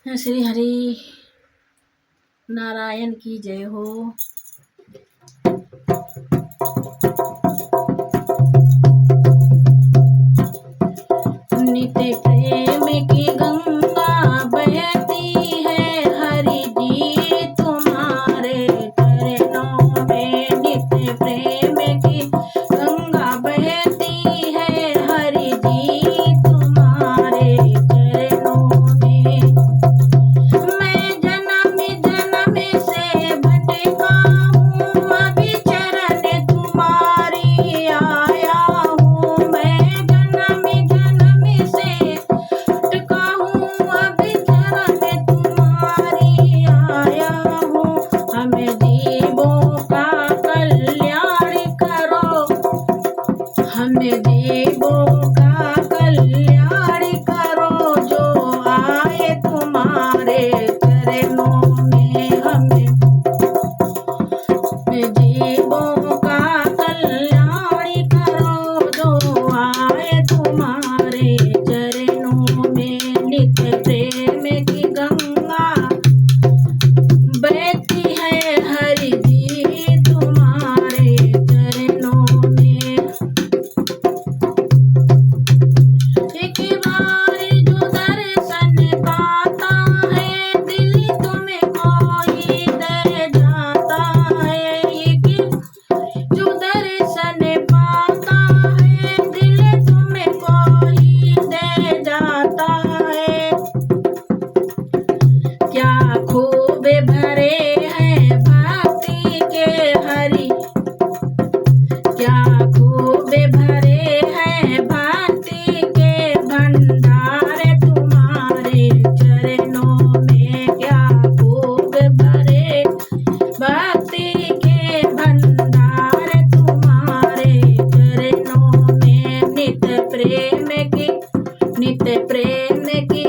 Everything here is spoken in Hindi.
श्री हरि नारायण की जय हो। नित्य प्रेम की गंगा बहती है, हरि जी तुम्हारे चरणों में। नित्य प्रेम की गंगा बहती है, हरि जी तुम्हारे चरणों में। मैं जन्म जन्म से भटका हूँ, अभी चरण तुम्हारी आया हूँ। मैं जन्म जन्म से भटका हूँ, अभी चरण तुम्हारी आया हूँ। हमें जीवों का कल्याण करो, हमें जीवों का कल्याण करो, जो आए तुम्हारे चरणों में। हमें जीवों का कल्याण करो, जो आए तुम्हारे चरणों में। नित्य प्रेम की गंगा बहती है, हरि जी तुम्हारे चरणों में। एक बार जो दर्शन पाता है, दिल तुमको ही दे जाता है। एक जो दर्शन पाता है, दिल तुमको ही दे जाता है। क्या खूब भरे हैं भक्ति के हरि, क्या खूब भरे हैं भक्ति के भंडार तुम्हारे चरणों में। क्या खूब भरे भक्ति के भंडार तुम्हारे चरणों में। नित्य प्रेम की